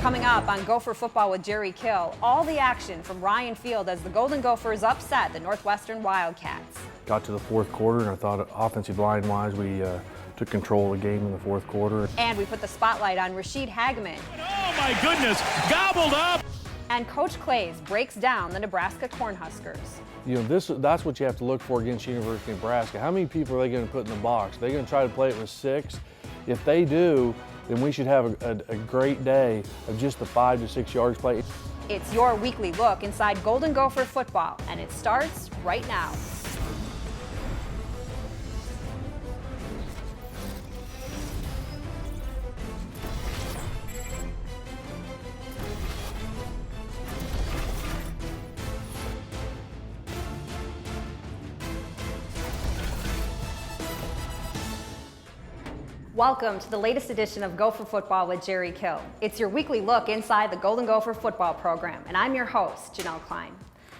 Coming up on Gopher Football with Jerry Kill, all the action from Ryan Field as the Golden Gophers upset the Northwestern Wildcats. Got to the fourth quarter, and I thought offensive line-wise, we took control of the game in the fourth quarter. And we put the spotlight on Rashid Hageman. Oh my goodness, gobbled up! And Coach Claeys breaks down the Nebraska Cornhuskers. You know, that's what you have to look for against University of Nebraska. How many people are they going to put in the box? They're going to try to play it with 6. If they do, then we should have a great day of just the 5 to 6 yards play. It's your weekly look inside Golden Gopher football, and it starts right now. Welcome to the latest edition of Gopher Football with Jerry Kill. It's your weekly look inside the Golden Gopher football program, and I'm your host, Janelle Klein.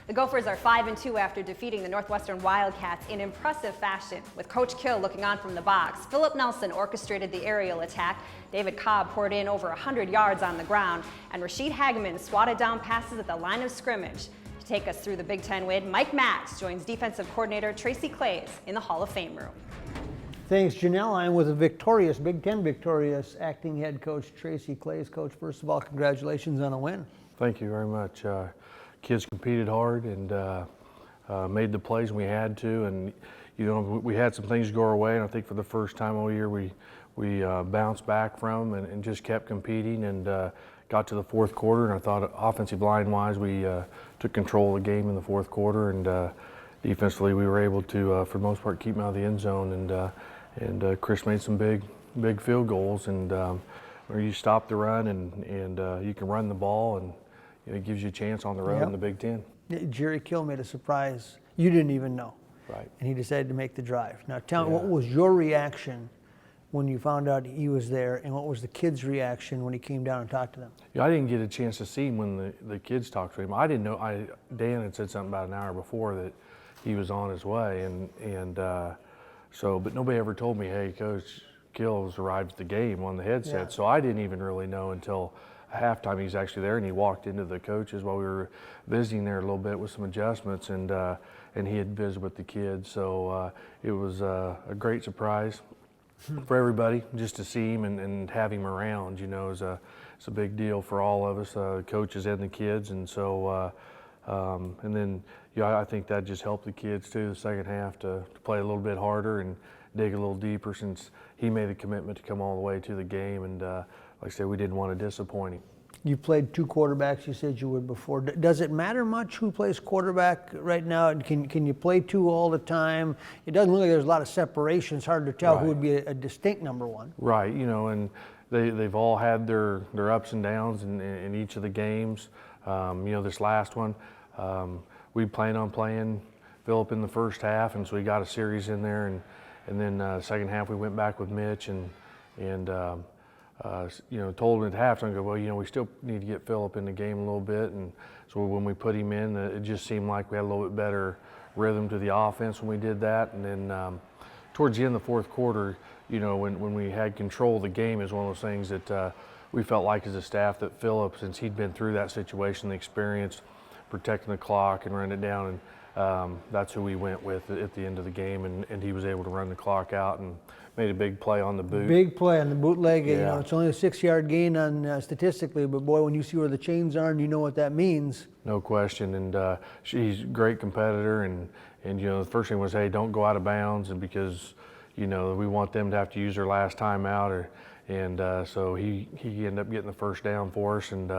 The Gophers are 5-2 after defeating the Northwestern Wildcats in impressive fashion. With Coach Kill looking on from the box, Philip Nelson orchestrated the aerial attack, David Cobb poured in over 100 yards on the ground, and Rashid Hageman swatted down passes at the line of scrimmage. To take us through the Big Ten win, Mike Matz joins defensive coordinator Tracy Claeys in the Hall of Fame room. Thanks, Janelle. I'm with a victorious, Big Ten victorious acting head coach Tracy Claeys. Coach, first of all, congratulations on a win. Thank you very much. Kids competed hard and made the plays we had to, and you know, we had some things go our way, and I think for the first time all year we bounced back from and just kept competing and got to the fourth quarter, and I thought offensive line-wise we took control of the game in the fourth quarter, and defensively we were able to, for the most part, keep them out of the end zone, and Chris made some big field goals, and where you stop the run and you can run the ball, and you know, it gives you a chance on the road in the Big Ten. Jerry Kill made a surprise you didn't even know. Right. And he decided to make the drive. Now tell me, what was your reaction when you found out he was there, and what was the kids' reaction when he came down and talked to them? Yeah, I didn't get a chance to see him when the kids talked to him. I didn't know. Dan had said something about an hour before that he was on his way, but nobody ever told me, hey, Coach Kills arrived at the game on the headset. Yeah. So I didn't even really know until halftime he was actually there, and he walked into the coaches while we were visiting there a little bit with some adjustments, and he had visited with the kids. So it was a great surprise for everybody just to see him and have him around. You know, it's a big deal for all of us, coaches and the kids, and so and then I think that just helped the kids too the second half to play a little bit harder and dig a little deeper, since he made the commitment to come all the way to the game, and like I said, we didn't want to disappoint him. You played 2 quarterbacks, you said you would before. Does it matter much who plays quarterback right now? Can you play 2 all the time? It doesn't look like there's a lot of separation. It's hard to tell who would be a distinct number 1. Right, you know, and they've all had their ups and downs in each of the games. You know, this last one, we planned on playing Philip in the first half, and so we got a series in there, and then second half we went back with Mitch and you know, told him at halftime, go, well, you know, we still need to get Philip in the game a little bit, and so when we put him in, it just seemed like we had a little bit better rhythm to the offense when we did that, and then towards the end of the fourth quarter, you know, when we had control of the game, is one of those things that we felt like as a staff that Philip, since he'd been through that situation, the experience, protecting the clock and running it down, and that's who we went with at the end of the game, and he was able to run the clock out and made a big play on the boot. Big play on the bootleg. Yeah. You know, it's only a 6-yard gain on statistically, but boy, when you see where the chains are and you know what that means. No question, and she's a great competitor, and you know, the first thing was, hey, don't go out of bounds, and because you know we want them to have to use their last timeout, so he ended up getting the first down for us, and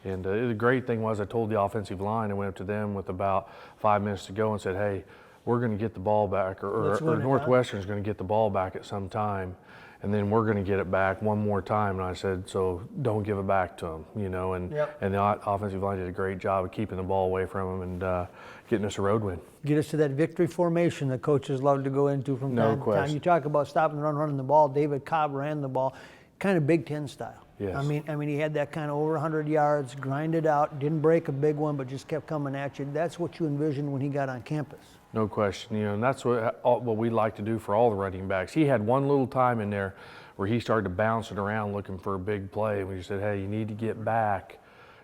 the great thing was, I told the offensive line, I went up to them with about 5 minutes to go and said, hey, we're going to get the ball back, or Northwestern's going to get the ball back at some time, and then we're going to get it back one more time. And I said, so don't give it back to them, you know. And the offensive line did a great job of keeping the ball away from them and getting us a road win. Get us to that victory formation that coaches love to go into from time to time. You talk about stopping the run, running the ball. David Cobb ran the ball, kind of Big Ten style. Yes. I mean, he had that kind of over 100 yards, grinded out, didn't break a big one, but just kept coming at you. That's what you envisioned when he got on campus. No question, you know, and that's what we like to do for all the running backs. He had one little time in there where he started bouncing around looking for a big play. We said, hey, you need to get back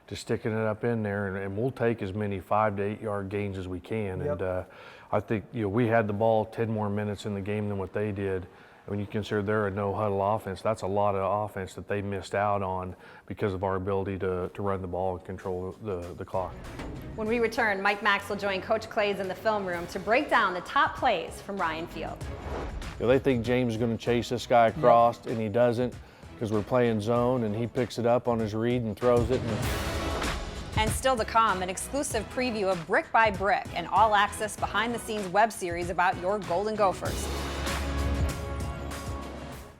to sticking it up in there, and we'll take as many 5 to 8 yard gains as we can. Yep. And I think, you know, we had the ball 10 more minutes in the game than what they did. When you consider they're a no-huddle offense, that's a lot of offense that they missed out on because of our ability to run the ball and control the clock. When we return, Mike Max will join Coach Claeys in the film room to break down the top plays from Ryan Field. You know, they think James is going to chase this guy across, and he doesn't, because we're playing zone, and he picks it up on his read and throws it. And still to come, an exclusive preview of Brick by Brick, an all-access behind-the-scenes web series about your Golden Gophers.